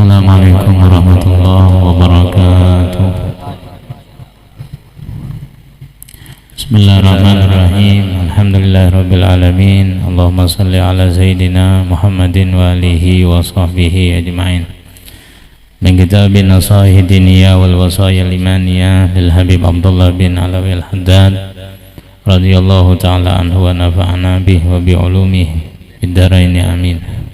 Assalamualaikum warahmatullahi wabarakatuh. Bismillahirrahmanirrahim. Alhamdulillahirabbil alamin. Allahumma shalli ala sayyidina Muhammadin wa alihi wa sahbihi ajma'in. Min kitabin nasaih diniyah wal wasaya limaniyah lil Habib Abdullah bin Alawi al-Haddad radhiyallahu ta'ala anhu wa nafa'ana bihi wa bi ulumihi fid dharain amin.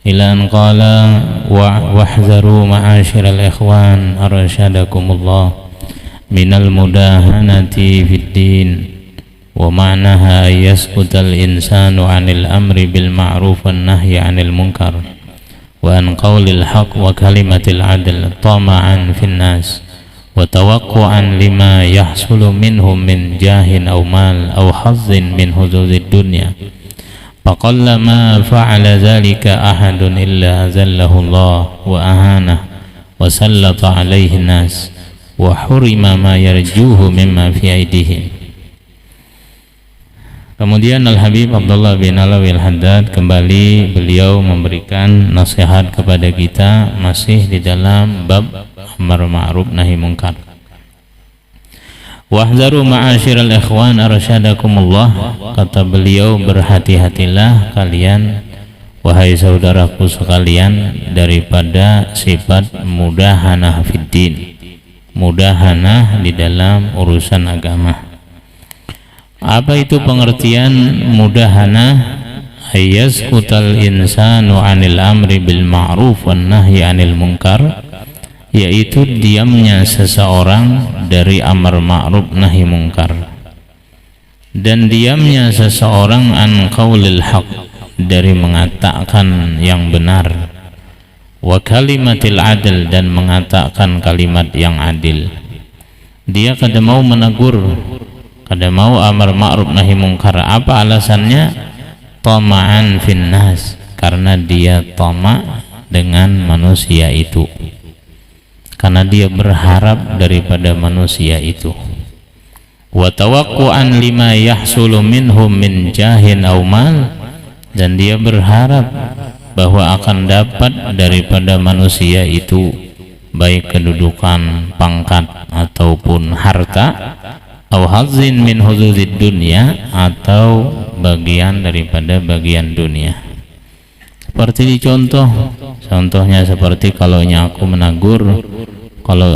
Ila an qala wahzaru ma'asyiral ikhwan arsyadakumullah minal mudahanati fid din wa ma'naha yasqutal insanu 'anil amri bil ma'ruf wan nahyi 'anil munkar wa an qaulil haqq wa kalimatil 'adl tama'an fin nas wa tawaqqu'an lima yahsulu minhum min jahin aw mal aw hazzin min huzuzid dunya. Faqallama fa'ala dhalika ahadun illa azallahu Allah wa ahanah wa sallata alaihi nas wa hurima ma yarjuhu mimma fi aidihim. Kemudian Al-Habib Abdullah bin Alawi al-Haddad kembali beliau memberikan nasihat kepada kita masih di dalam bab amar ma'ruf nahi munkar. Wahzaru ma'asyiral ikhwan arsyadakumullah, kata beliau, berhati-hatilah kalian wahai saudaraku sekalian daripada sifat mudahanah fiddin, mudahanah di dalam urusan agama. Apa itu pengertian mudahanah? Ayasqutal insanu 'anil amri bil ma'ruf wan nahyi 'anil munkar, yaitu diamnya seseorang dari amar ma'ruf nahi munkar dan diamnya seseorang an qaulil haq, dari mengatakan yang benar, wa kalimatil adil, dan mengatakan kalimat yang adil. Dia kada mau menegur, kada mau amar ma'ruf nahi munkar. Apa alasannya? Tama'an fin nas, karena dia tama dengan manusia itu, karena dia berharap daripada manusia itu. Wa tawaqqu'an lima yahsulu minhum min jahin aw mal, dan dia berharap bahwa akan dapat daripada manusia itu baik kedudukan, pangkat ataupun harta, aw hazzin min huzuzid dunya, atau bagian daripada bagian dunia. Seperti contohnya seperti kalau aku menegur, kalau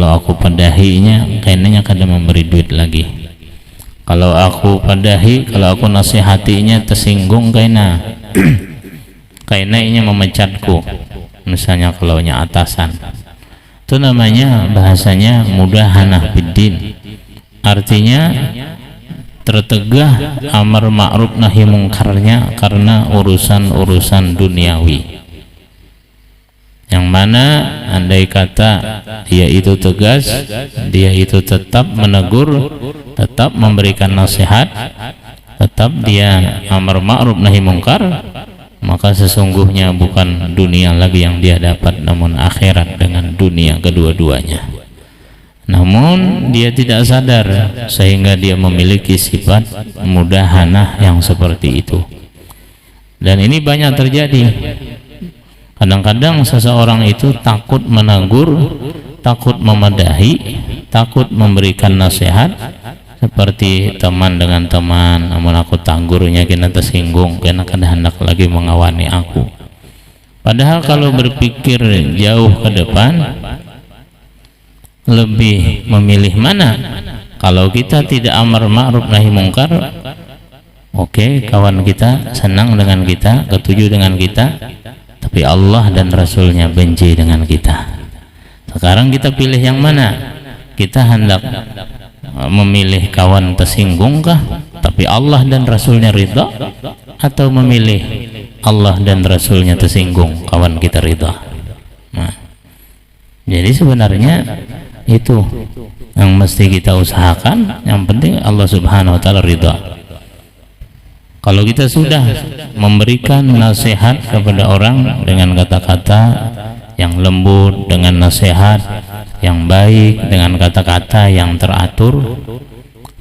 aku padahinya, kayaknya kada memberi duit lagi. Kalau aku padahi, kalau aku nasihatinya tersinggung, kayaknya memecatku. Misalnya kalau atasan, itu namanya bahasanya mudahanah biddin. Artinya tertegah amar ma'ruf nahi mungkarnya karena urusan-urusan duniawi, yang mana andai kata dia itu tegas, dia itu tetap menegur, tetap memberikan nasihat, tetap dia amar ma'ruf nahi mungkar, maka sesungguhnya bukan dunia lagi yang dia dapat, namun akhirat dengan dunia kedua-duanya. Namun dia tidak sadar sehingga dia memiliki sifat mudahanah yang seperti itu. Dan ini banyak terjadi. Kadang-kadang seseorang itu takut menegur, takut memadahi, takut memberikan nasihat, seperti teman dengan teman, namun aku tanggurnya kena tersinggung, kena hendak lagi mengawani aku. Padahal kalau berpikir jauh ke depan, lebih memilih mana? Kalau kita tidak amar ma'ruf nahi mungkar, oke, kawan kita senang dengan kita, ketujuh dengan kita, tapi Allah dan Rasulnya benci dengan kita. Sekarang kita pilih yang mana? Kita hendak memilih kawan tersinggungkah tapi Allah dan Rasulnya ridha, atau memilih Allah dan Rasulnya tersinggung, kawan kita ridha? Nah, jadi sebenarnya itu yang mesti kita usahakan. Yang penting Allah Subhanahu wa ta'ala ridha. Kalau kita sudah memberikan nasihat kepada orang dengan kata-kata yang lembut, dengan nasihat yang baik, dengan kata-kata yang teratur,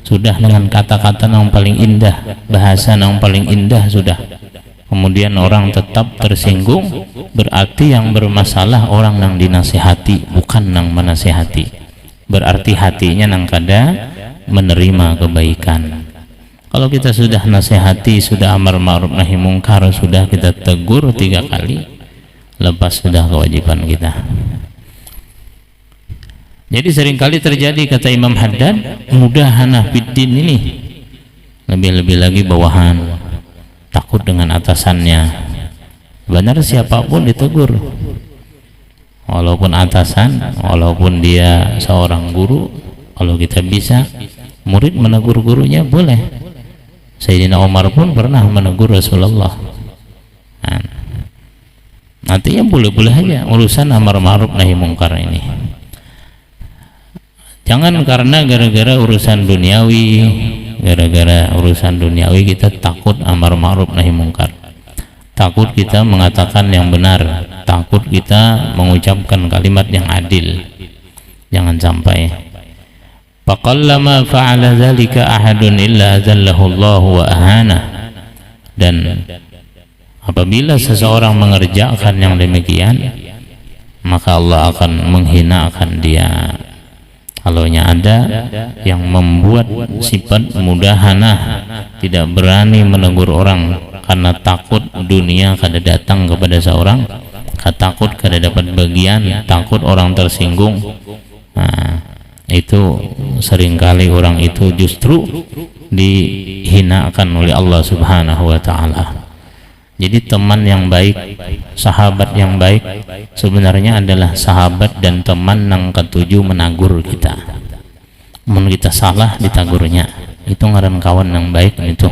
sudah dengan kata-kata yang paling indah, bahasa yang paling indah sudah, kemudian orang tetap tersinggung, berarti yang bermasalah orang nang dinasihati, bukan nang menasihati. Berarti hatinya nang kada menerima kebaikan. Kalau kita sudah nasihati, sudah amar ma'ruf nahi mungkar, sudah kita tegur 3 kali, lepas sudah kewajiban kita. Jadi seringkali terjadi, kata Imam Haddad, mudahanah fiddin ini, lebih-lebih lagi bawahan, takut dengan atasannya. Benar, siapapun ditegur, walaupun atasan, walaupun dia seorang guru. Kalau kita bisa, murid menegur gurunya boleh. Sayyidina Umar pun pernah menegur Rasulullah. Nantinya boleh-boleh aja urusan amar ma'ruf nahi mungkar ini. Jangan karena gara-gara urusan duniawi, kita takut amar ma'ruf nahi mungkar, takut kita mengatakan yang benar, takut kita mengucapkan kalimat yang adil. Jangan sampai. Faqallama fa'ala dzalika ahadun illa azallahu Allah wa ahana. Dan apabila seseorang mengerjakan yang demikian, maka Allah akan menghinakan dia. Kalaunya ada yang membuat sifat mudahanah, tidak berani menegur orang karena takut dunia kada datang kepada seorang, takut kada dapat bagian, takut orang tersinggung. Itu seringkali orang itu justru dihinakan oleh Allah Subhanahu wa ta'ala. Jadi teman yang baik, sahabat yang baik sebenarnya adalah sahabat dan teman yang ketujuh menagur kita. Mun kita salah ditagurnya, itu ngaran kawan yang baik itu.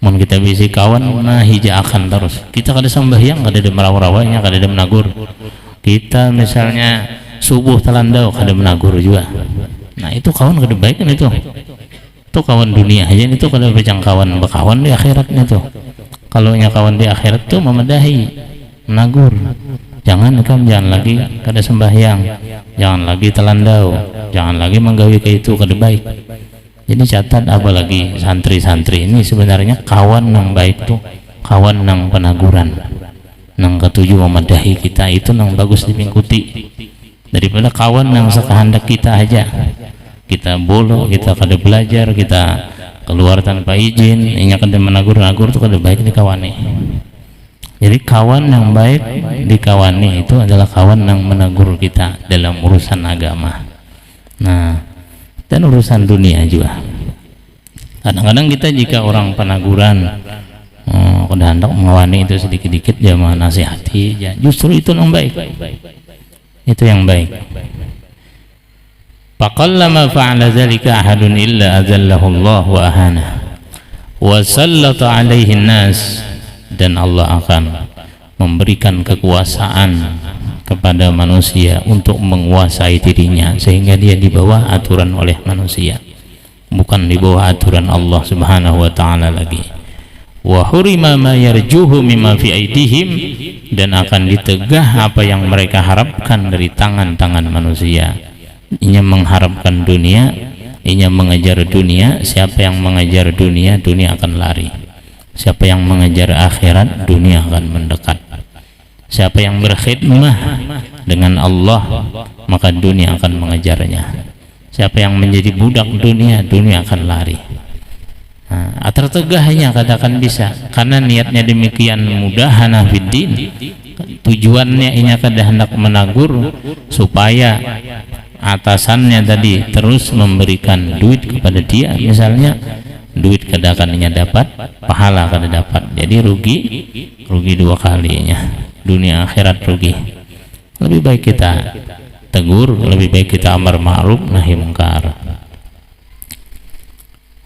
Mun kita bisi kawan nah hija akan terus. Kita kada sembahyang, kada ada merawanya, kada ada menagur. Kita misalnya subuh telandau kada menagur juga. Nah itu kawan kada baik kan itu. Itu kawan dunia aja itu kada berjangkauan bakawan di akhiratnya tuh. Kalau kawan di akhirat tuh memadahi, menagur. Jangan lagi kada sembahyang, jangan lagi telandau, jangan lagi menggawi ke itu kada baik. Jadi catat, apalagi santri-santri ini sebenarnya kawan yang baik tuh kawan yang penaguran, nang ketujuh memadahi kita, itu nang bagus dipingkuti daripada kawan yang sekehendak kita aja. Kita bolo, kita kada belajar, kita keluar tanpa izin, ini kada menagur-nagur itu kada baik dikawani. Jadi kawan yang baik dikawani itu adalah kawan yang menegur kita dalam urusan agama. Nah, dan urusan dunia juga. Kadang-kadang kita jika orang penaguran kada hendak mengawani itu sedikit-sedikit jamaah nasihati, ya, justru itu yang baik. Itu yang baik. Faqallama fa'ala dzalika ahadun illa azallahu Allah wa ahana wa sallata alaihi nas, dan Allah akan memberikan kekuasaan kepada manusia untuk menguasai dirinya sehingga dia di bawah aturan oleh manusia, bukan di bawah aturan Allah Subhanahu wa ta'ala lagi. Wa hurima ma yarjuhu mimma fi aidihim, dan akan ditegah apa yang mereka harapkan dari tangan-tangan manusia. Inya mengharapkan dunia, inya mengejar dunia. Siapa yang mengejar dunia, dunia akan lari. Siapa yang mengejar akhirat, dunia akan mendekat. Siapa yang berkhidmah dengan Allah, maka dunia akan mengejarnya. Siapa yang menjadi budak dunia, dunia akan lari. Nah, tertegahnya katakan bisa, karena niatnya demikian mudahanah fiddin. Tujuannya inya kada hendak menagur supaya atasannya tadi terus memberikan duit kepada dia, misalnya duit kada akan dapat, pahala kada dapat, jadi rugi 2 kalinya, dunia akhirat rugi. Lebih baik kita tegur, lebih baik kita amar ma'ruf nahi mungkar.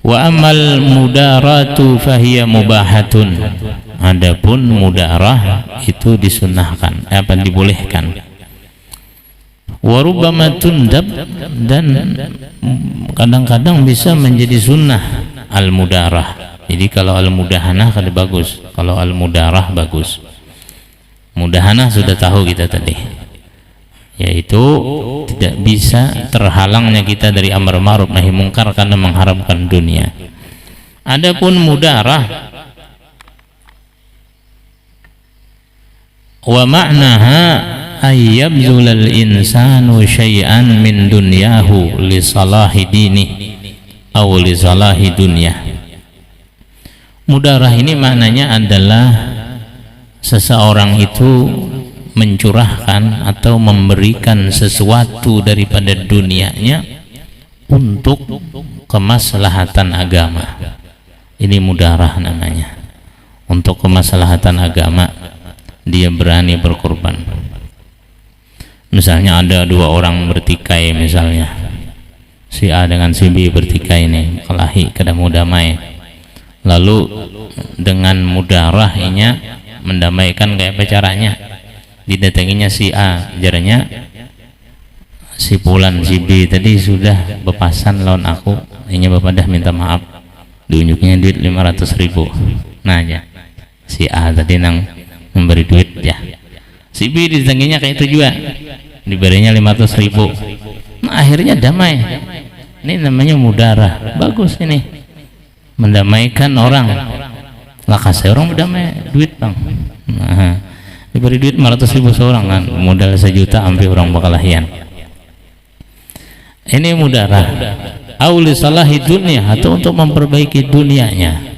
Wa amal mudaratu fahiya mubahatun, adapun mudarah itu disunahkan, dibolehkan. Warubbama tundab, dan kadang-kadang bisa menjadi sunnah al-mudarah. Jadi kalau al-mudahanah kada bagus, kalau al-mudarah bagus. Mudahanah sudah tahu kita tadi, yaitu tidak bisa terhalangnya kita dari amar ma'ruf nahi mungkar karena mengharapkan dunia. Adapun mudarah Wa ma'naha ay yabzulal insanu syai'an min dunyahu li salahi dinih aw li salahi dunyah. Mudarah ini maknanya adalah seseorang itu mencurahkan atau memberikan sesuatu daripada dunianya untuk kemaslahatan agama. Ini mudarah namanya. Untuk kemaslahatan agama dia berani berkorban. Misalnya ada dua orang bertikai, misalnya si A dengan si B bertikai nih, kelahi ketemu damai, lalu dengan mudarahnya mendamaikan. Kayak apa caranya? Didatanginya si A, jaranya si Fulan si B tadi sudah bepasan lawan aku, ini bapak dah minta maaf, diunjuknya duit 500.000. Nah aja si A tadi nang memberi duit ya, si B didatanginya kayak itu juga, diberinya 500.000. Nah akhirnya damai. Ini namanya mudarah. Bagus ini, mendamaikan orang. Lah kasih orang berdamai duit bang. Nah, diberi duit 500.000 seorang kan, modal 1 juta hampir orang bakalahian. Ini mudarah. Auli salahi dunia, atau untuk memperbaiki dunianya.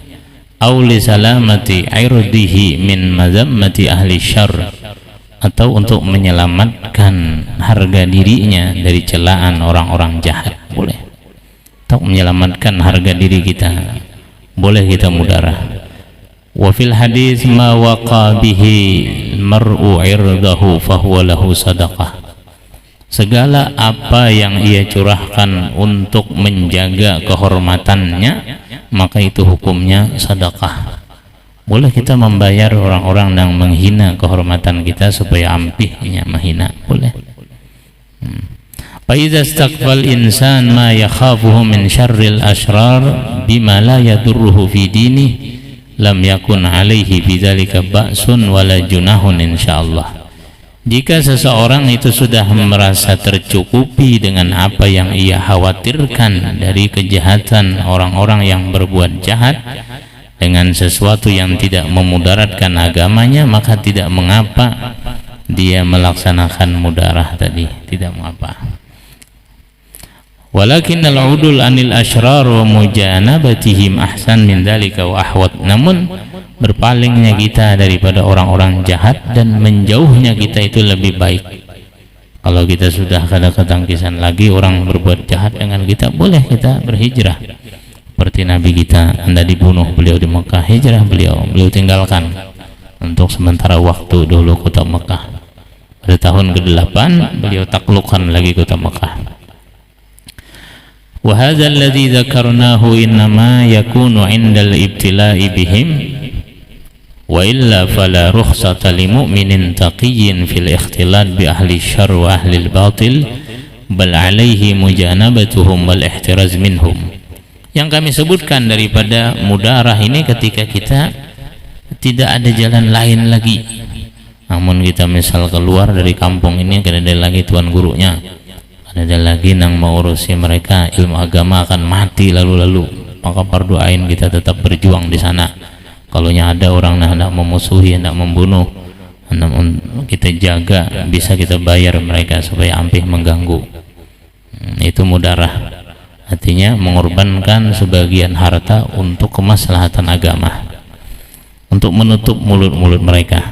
Auli salamati irdihi min mazammati ahli syarr, atau untuk menyelamatkan harga dirinya dari celaan orang-orang jahat, boleh. Atau menyelamatkan harga diri kita, boleh kita mudarah. Wa fil hadis ma waqa bihi mar'u irdahu fahuwa lahu sadaqah. Segala apa yang ia curahkan untuk menjaga kehormatannya, maka itu hukumnya sedekah. Boleh kita membayar orang-orang yang menghina kehormatan kita supaya ampihnya menghina, boleh. Fa idza istaqbal insan ma yakhafuhu min syarril asyrar bima la yadurruhu fi dinihi lam yakun alaihi bidzalika ba'sun wala junahun insyaallah. Jika seseorang itu sudah merasa tercukupi dengan apa yang ia khawatirkan dari kejahatan orang-orang yang berbuat jahat dengan sesuatu yang tidak memudaratkan agamanya, maka tidak mengapa dia melaksanakan mudarah tadi, tidak mengapa. Walakinnal udul anil asyrar wa mujanabatihim ahsan min dzalika wa ahwat. Namun berpalingnya kita daripada orang-orang jahat dan menjauhnya kita itu lebih baik. Kalau kita sudah ada ketangkisan lagi orang berbuat jahat dengan kita, boleh kita berhijrah. Seperti Nabi kita, Anda dibunuh, beliau di Mekah, hijrah beliau tinggalkan untuk sementara waktu dulu kota Mekah. Pada tahun ke-8 beliau taklukkan lagi kota Mekah. Wa hadzal ladzi dzakarnahu innama yakunu 'indal ibtila'i bihim wa illa fala rukhsata li mu'minin taqiyyin fil ikhtilat bi ahli syarr wa ahli al-batil bal 'alaihi mujanabatuhum wal ihtiraz minhum. Yang kami sebutkan daripada mudarah ini ketika kita tidak ada jalan lain lagi, namun kita misal keluar dari kampung ini, tidak ada lagi tuan gurunya, ada lagi yang mengurusi mereka, ilmu agama akan mati lalu-lalu, maka berdoain kita tetap berjuang di sana. Kalau ada orang yang hendak memusuhi, hendak membunuh, kita jaga, bisa kita bayar mereka supaya ampih mengganggu. Itu mudarah, artinya mengorbankan sebagian harta untuk kemaslahatan agama, untuk menutup mulut-mulut mereka.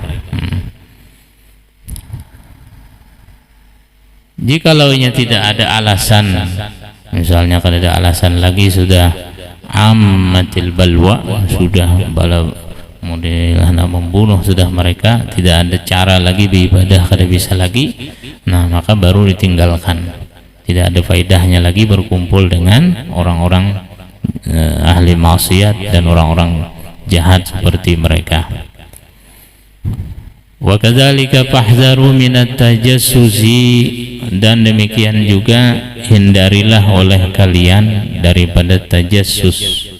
Jikalau-nya tidak ada alasan, misalnya kalau ada alasan lagi sudah ammatil balwa, sudah bala model hendak membunuh sudah mereka, tidak ada cara lagi beribadah, kada bisa lagi, nah maka baru ditinggalkan. Tidak ada faedahnya lagi berkumpul dengan orang-orang ahli maksiat dan orang-orang jahat seperti mereka. Wa kadzalika fahdharu minat tajassusi, dan demikian juga hindarilah oleh kalian daripada tajassus.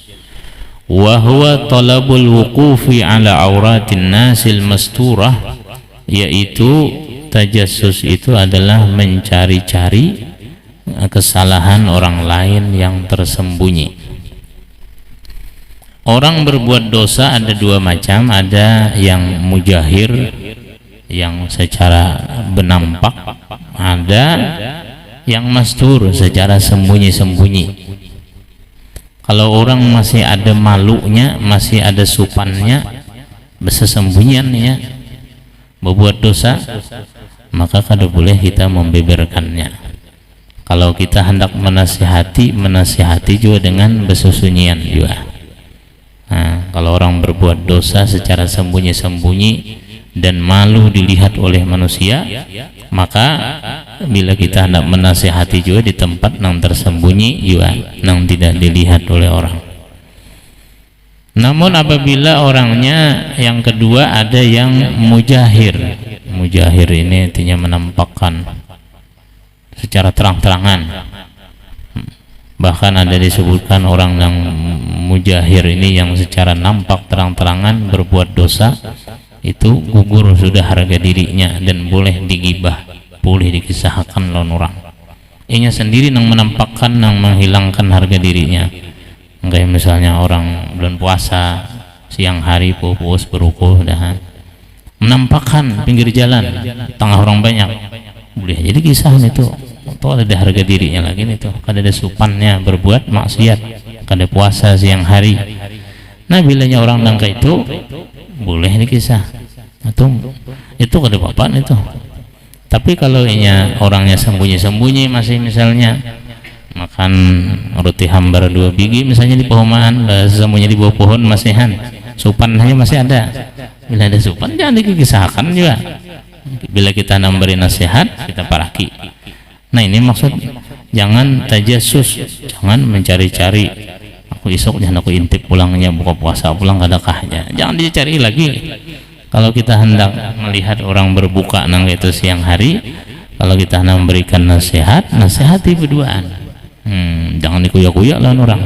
Wa huwa talabul wuqufi ala auratin nasil masturah, yaitu tajassus itu adalah mencari-cari kesalahan orang lain yang tersembunyi. Orang berbuat dosa ada dua macam, ada yang mujahir, yang secara benampak, ada yang mastur secara sembunyi-sembunyi. Kalau orang masih ada malunya, masih ada supannya, bersembunyiannya, berbuat dosa, maka kada boleh kita membeberkannya. Kalau kita hendak menasihati juga dengan bersunyian juga. Nah, kalau orang berbuat dosa secara sembunyi-sembunyi dan malu dilihat oleh manusia, maka bila kita hendak menasihati juga di tempat yang tersembunyi juga, yang tidak dilihat oleh orang. Namun apabila orangnya yang kedua ada yang mujahir ini artinya menampakkan secara terang-terangan. Bahkan ada disebutkan orang yang mujahir ini yang secara nampak terang-terangan berbuat dosa, itu gugur sudah harga dirinya dan boleh digibah, boleh dikisahkan lawan orang. Ianya sendiri yang menampakkan, yang menghilangkan harga dirinya. Kayak misalnya orang bulan puasa siang hari puas berukuh dah menampakkan pinggir jalan tengah orang banyak, boleh jadi kisah itu. Atau ada harga dirinya lagi itu, kada ada supannya berbuat maksiat, kada puasa siang hari. Nah bilanya orang nangka itu boleh dikisah, atau itu kada apa-apa itu. Tapi kalau orangnya sembunyi-sembunyi, masih misalnya makan roti hambar 2 biji misalnya di pohonan, sembunyi di bawah pohon masihan, supannya masih ada. Bila ada supan jangan dikisahkan juga. Bila kita nambari nasihat, kita paraki. Nah ini maksud jangan tajasus, jangan mencari-cari. Aku esok jangan aku intip pulangnya, buka puasa pulang kadakahnya, jangan dicari lagi. Kalau kita hendak melihat orang berbuka nang itu siang hari, kalau kita hendak memberikan nasihat, nasihati berduaan. Jangan dikuyak-kuyak lawan orang,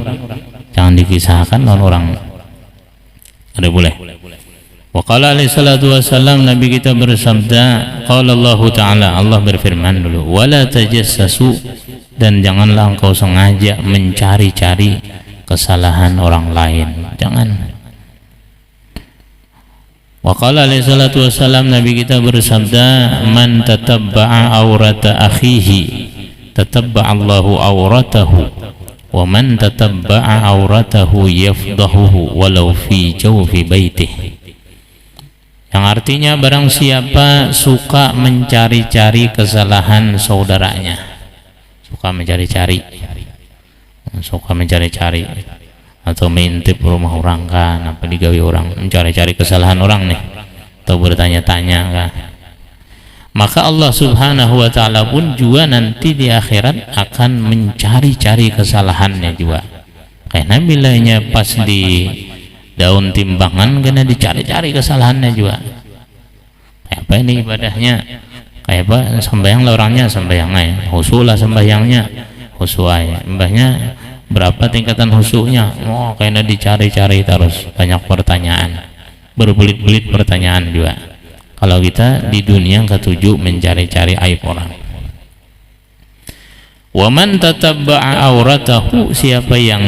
jangan dikisahkan lawan orang. Ada boleh. Wa qala alaihi salatu wassalam, Nabi kita bersabda, qala Allah Ta'ala, Allah berfirman dulu, wala tajassasu, dan janganlah engkau sengaja mencari-cari kesalahan orang lain, jangan. Wa qala alaihi salatu wassalam, Nabi kita bersabda, man tatabba'a aurata akhihi tatabba'a Allahu auratahu, wa man tatabba'a auratahu yafdahuhu walau fi jawfi baitihi. Yang artinya barang siapa suka mencari-cari kesalahan saudaranya, suka mencari-cari atau mengintip rumah orang kan, apa digawe orang, mencari-cari kesalahan orang nih, atau bertanya-tanya kan, maka Allah Subhanahu wa Ta'ala pun juga nanti di akhirat akan mencari-cari kesalahannya juga. Karena bilanya pas di daun timbangan kena dicari-cari kesalahannya juga. Kayak apa ini ibadahnya, kayak apa sembahyang lah orangnya sembahyangnya, khusyuk lah sembahyangnya, khusyuk mbahnya berapa tingkatan khusyuknya, kayaknya dicari-cari terus, banyak pertanyaan, berbelit-belit pertanyaan juga. Kalau kita di dunia ketujuh mencari-cari aib orang. Wa man tatabba'a auratahu, siapa yang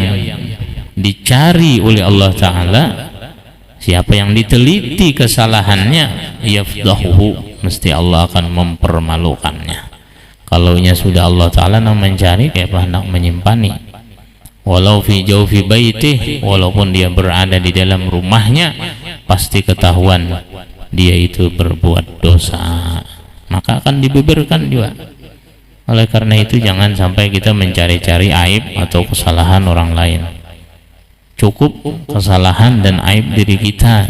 dicari oleh Allah Ta'ala, siapa yang diteliti kesalahannya, yafdahuhu, mesti Allah akan mempermalukannya. Kalau sudah Allah Ta'ala yang mencari, kayak apa hendak menyimpannya, walau fi jawfi baitih, walaupun dia berada di dalam rumahnya, pasti ketahuan dia itu berbuat dosa, maka akan dibeberkan juga. Oleh karena itu jangan sampai kita mencari-cari aib atau kesalahan orang lain. Cukup kesalahan dan aib diri kita,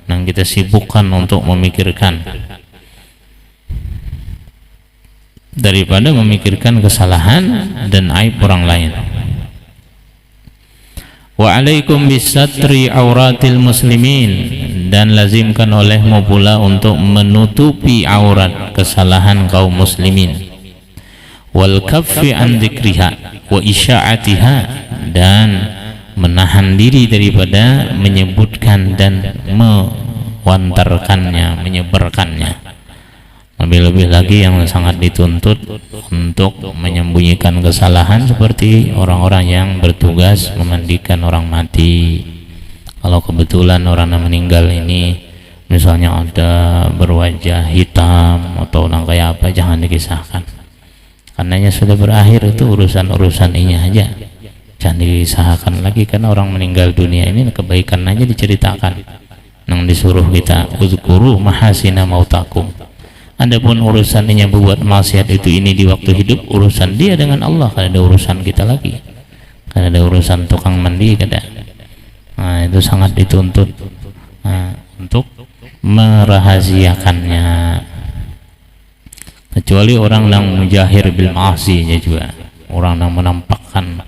yang kita sibukkan untuk memikirkan, daripada memikirkan kesalahan dan aib orang lain. Wa alaikum bisatri auratil muslimin, dan lazimkan olehmu pula untuk menutupi aurat kesalahan kaum muslimin. Wal kaffi an dzikriha wa isya'atiha, dan menahan diri daripada menyebutkan dan mewantarkannya, menyebarkannya. Lebih-lebih lagi yang sangat dituntut untuk menyembunyikan kesalahan, seperti orang-orang yang bertugas memandikan orang mati. Kalau kebetulan orang yang meninggal ini misalnya ada berwajah hitam atau orang kayak apa, jangan dikisahkan. Karenanya sudah berakhir, itu urusan-urusan ini aja, jangan disahkan lagi. Karena orang meninggal dunia ini kebaikan aja diceritakan, yang disuruh kita uzkuru mahasina mautakum. Adapun urusannya berbuat maksiat itu ini di waktu hidup, urusan dia dengan Allah. Kada ada urusan kita lagi, kada ada urusan tukang mandi, kada. Nah, itu sangat dituntut untuk merahasiakannya. Kecuali orang yang mujahir bil ma'asi juga, orang yang menampakkan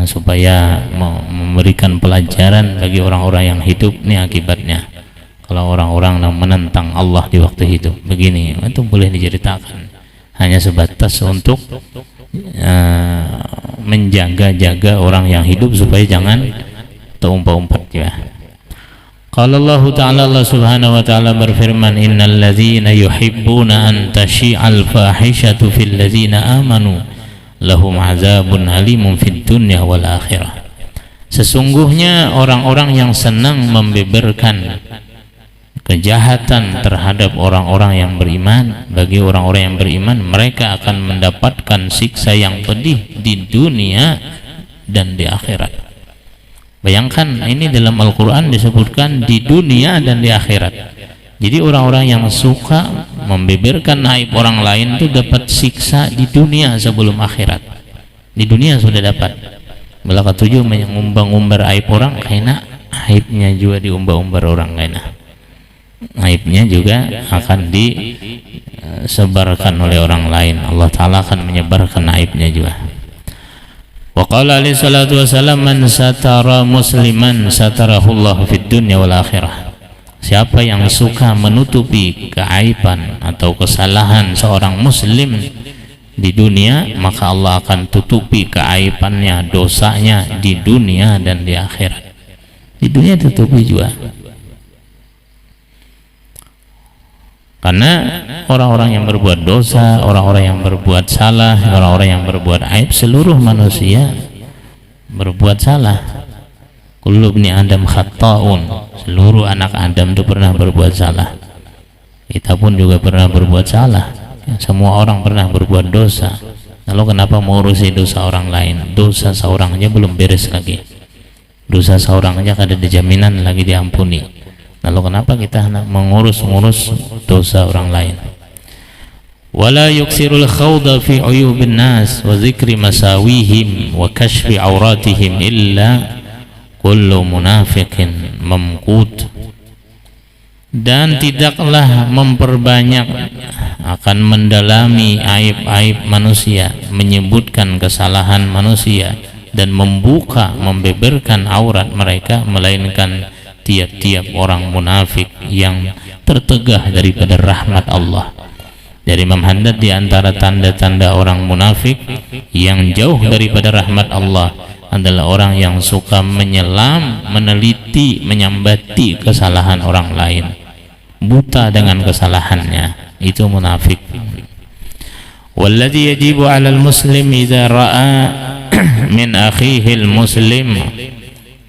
supaya memberikan pelajaran bagi orang-orang yang hidup. Ini akibatnya kalau orang-orang yang menentang Allah di waktu hidup begini, itu boleh diceritakan, hanya sebatas untuk menjaga-jaga orang yang hidup supaya jangan terumpat-umpat ya. Qala Allah Ta'ala, Allah Subhanahu wa Ta'ala berfirman, innal ladzina yuhibbuna an tashi'al fahishatu fil ladzina amanu lahum azabun alimun fid dunya wal akhirah. Sesungguhnya orang-orang yang senang membeberkan kejahatan terhadap orang-orang yang beriman, bagi orang-orang yang beriman, mereka akan mendapatkan siksa yang pedih di dunia dan di akhirat. Bayangkan, ini dalam Al-Quran disebutkan di dunia dan di akhirat. Jadi orang-orang yang suka membeberkan aib orang lain itu dapat siksa di dunia sebelum akhirat. Di dunia sudah dapat. Bila ketujuh mengumbang-umbar aib orang, karena aibnya juga diumbar-umbar orang lain. Aibnya juga akan disebarkan oleh orang lain. Allah Ta'ala akan menyebarkan aibnya juga. Wa qala alaihi salatu wassalam, man satara musliman satarahullah fid dunya wal akhirah. Siapa yang suka menutupi keaiban atau kesalahan seorang muslim di dunia, maka Allah akan tutupi keaibannya, dosanya di dunia dan di akhirat. Di dunia tutupi juga. Karena orang-orang yang berbuat dosa, orang-orang yang berbuat salah, orang-orang yang berbuat aib, seluruh manusia berbuat salah. Kullu ibni Adam khatta'un, seluruh anak Adam itu pernah berbuat salah. Kita pun juga pernah berbuat salah. Semua orang pernah berbuat dosa. Lalu kenapa mengurusi dosa orang lain? Dosa seorang aja belum beres lagi. Dosa seorang aja kada ada jaminan lagi diampuni. Lalu kenapa kita mengurus dosa orang lain? Wala yuksirul khawda fi uyubin nas wa zikri masawihim wa kashfi auratihim illa kullu munafiqin mamqut. Dan tidaklah memperbanyak akan mendalami aib-aib manusia, menyebutkan kesalahan manusia dan membeberkan aurat mereka, melainkan tiap-tiap orang munafik yang tertegah daripada rahmat Allah. Dari Imam Haddad, di antara tanda-tanda orang munafik yang jauh daripada rahmat Allah adalah orang yang suka menyelam, meneliti, menyambati kesalahan orang lain, buta dengan kesalahannya, itu munafik. Walladhi yajibu 'alal muslim idza ra'a min akhihi al-muslim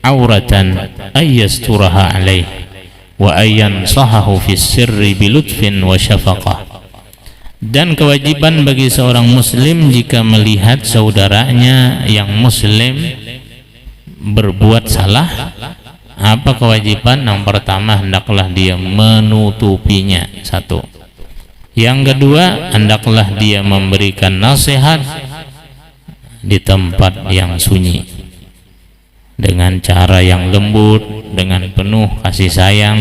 auratan ayyasturaha alaih wa ayyansahahu fi sirri bilutfin wa syafaqah. Dan kewajiban bagi seorang muslim jika melihat saudaranya yang muslim berbuat salah, apa kewajiban? Yang pertama, hendaklah dia menutupinya, satu. Yang kedua, hendaklah dia memberikan nasihat di tempat yang sunyi dengan cara yang lembut, dengan penuh kasih sayang.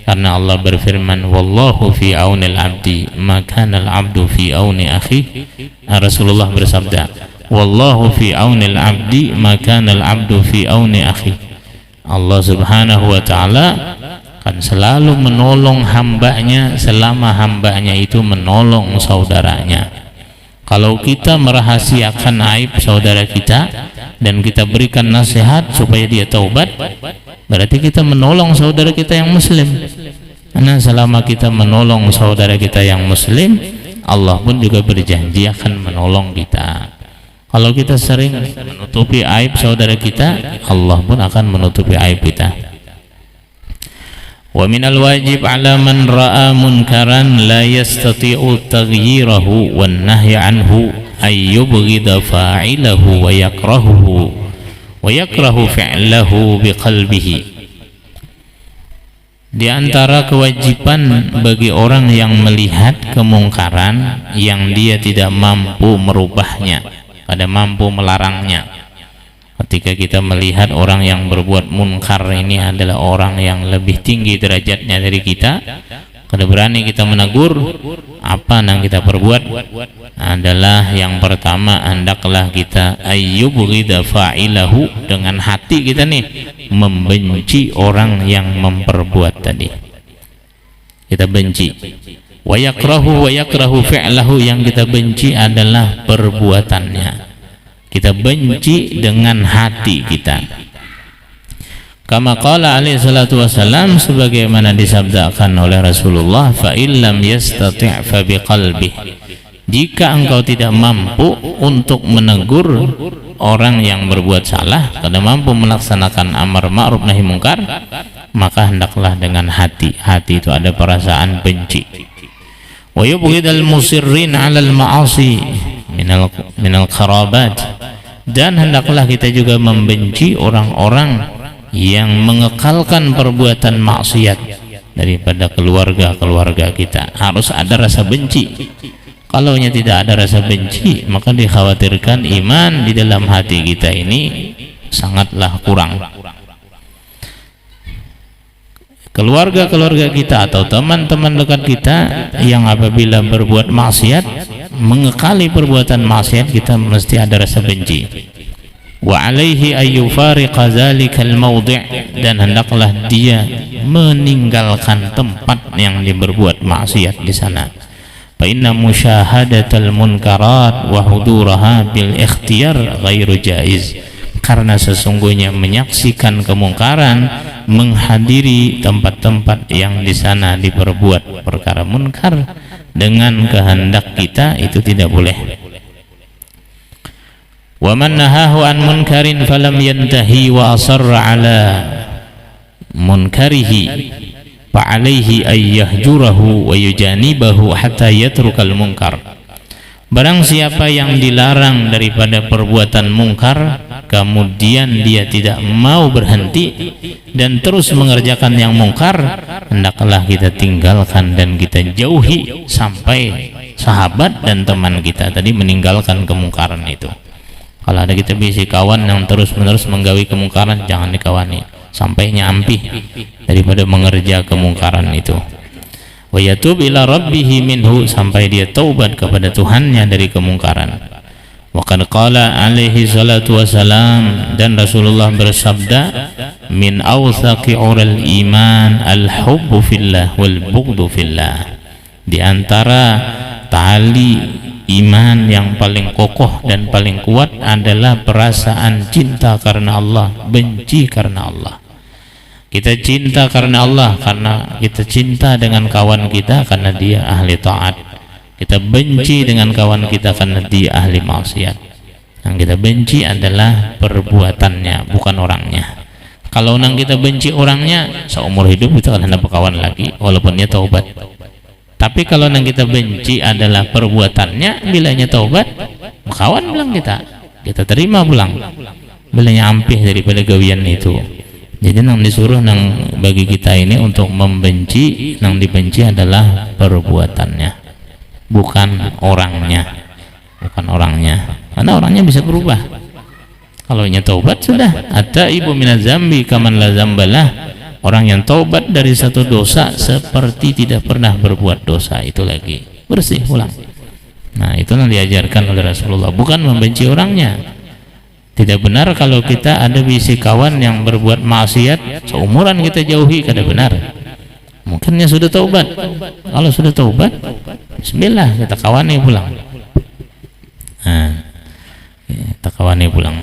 Karena Allah berfirman, wallahu fi aunil abdi maka al abdu fi auni akhi. Rasulullah bersabda, wallahu fi aunil abdi maka al abdu fi auni akhi. Allah Subhanahu wa ta'ala akan selalu menolong hambanya selama hambanya itu menolong saudaranya. Kalau kita merahasiakan aib saudara kita dan kita berikan nasihat supaya dia taubat, berarti kita menolong saudara kita yang muslim. Karena selama kita menolong saudara kita yang muslim, Allah pun juga berjanji akan menolong kita. Kalau kita sering menutupi aib saudara kita, Allah pun akan menutupi aib kita. Wa minal wajib ala man ra'a munkaran la yastati'u taghyirahu wan nahya anhu ay yubghida fa'ilahu wa yakrahu fi'lahu biqalbihi. Di antara kewajiban bagi orang yang melihat kemungkaran yang dia tidak mampu merubahnya, tidak mampu melarangnya. Ketika kita melihat orang yang berbuat munkar ini adalah orang yang lebih tinggi derajatnya dari kita, kada berani kita menegur, apa yang kita perbuat adalah yang pertama, hendaklah kita ayyubghida fa'ilahu, dengan hati kita nih membenci orang yang memperbuat tadi, kita benci. Wa yakrahu fi'lahu, yang kita benci adalah perbuatannya, kita benci dengan hati kita. Kama qala alaihi salatu wassalam, sebagaimana disabdakan oleh Rasulullah, fa illam yastati' fa biqalbih, jika engkau tidak mampu untuk menegur orang yang berbuat salah, tidak mampu melaksanakan amar ma'ruf nahi mungkar, maka hendaklah dengan hati. Hati itu ada perasaan benci. Wa yubghidal musirrin 'alal ma'asi minal qarabat, dan hendaklah kita juga membenci orang-orang yang mengekalkan perbuatan maksiat daripada keluarga kita. Harus ada rasa benci. Kalau tidak ada rasa benci, maka dikhawatirkan iman di dalam hati kita ini sangatlah kurang. Keluarga kita atau teman-teman dekat kita yang apabila berbuat maksiat, mengekali perbuatan maksiat, kita mesti ada rasa benci. Wa alaihi ayyufariqa dzalikal mawdi', dan hendaklah dia meninggalkan tempat yang diberbuat maksiat di sana. Fa inna musyahadatal munkarat wa huduraha bil ikhtiyar ghairu jaiz, karena sesungguhnya menyaksikan kemungkaran, menghadiri tempat-tempat yang di sana diperbuat perkara munkar dengan kehendak kita, itu tidak boleh. Wa man nahahu an munkarin falam yantahi wa asarra ala munkarihi fa alaihi ay yahjurahu wa yujanibahu hatta yatrukal munkar. Barang siapa yang dilarang daripada perbuatan mungkar, kemudian dia tidak mau berhenti dan terus mengerjakan yang mungkar, hendaklah kita tinggalkan dan kita jauhi sampai sahabat dan teman kita tadi meninggalkan kemungkaran itu. Kalau ada kita bisi kawan yang terus-menerus menggawi kemungkaran, jangan dikawani sampai nyampih daripada mengerja kemungkaran itu. Wa yatub ila rabbih minhu, sampai dia taubat kepada Tuhannya dari kemungkaran. Wa qad qala alaihi salatu wassalam, dan Rasulullah bersabda, min awthaqi ural iman al-hubbu fillah wal bughdu fillah, di antara tali iman yang paling kokoh dan paling kuat adalah perasaan cinta karena Allah, benci karena Allah. Kita cinta karena Allah, karena kita cinta dengan kawan kita karena dia ahli taat. Kita benci dengan kawan kita karena dia ahli maksiat. Yang kita benci adalah perbuatannya, bukan orangnya. Kalau nang kita benci orangnya, seumur hidup kita akan hendak berkawan lagi walaupun dia taubat. Tapi kalau nang kita benci adalah perbuatannya, bilanya taubat, berkawan bilang kita terima pulang, bilanya ampih daripada gawian itu. Jadi nang disuruh nang bagi kita ini untuk membenci, nang dibenci adalah perbuatannya, bukan orangnya, karena orangnya bisa berubah. Kalau nya taubat sudah, at-taibu minaz zambi kaman la zambalah, orang yang taubat dari satu dosa seperti tidak pernah berbuat dosa itu lagi, bersih pulang. Nah, itu yang diajarkan oleh Rasulullah, bukan membenci orangnya. Tidak benar kalau kita ada bisi kawan yang berbuat maksiat, seumuran kita jauhi, kada benar. Mungkinnya sudah taubat. Kalau sudah taubat, bismillah, kita kawani pulang. Kita kawani pulang.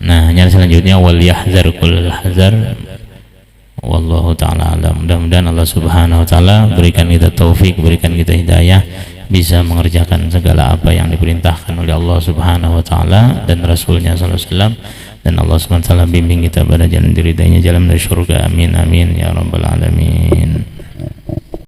Nah, yang selanjutnya wal yahzar kullal hazar. Wallahu ta'ala alam. Mudah-mudahan Allah subhanahu wa ta'ala berikan kita taufik, berikan kita hidayah, bisa mengerjakan segala apa yang diperintahkan oleh Allah subhanahu wa ta'ala dan Rasulnya sallallahu alaihi wasallam, dan Allah SWT bimbing kita pada jalan diridainya, jalan dari surga. Amin amin ya rabbal alamin.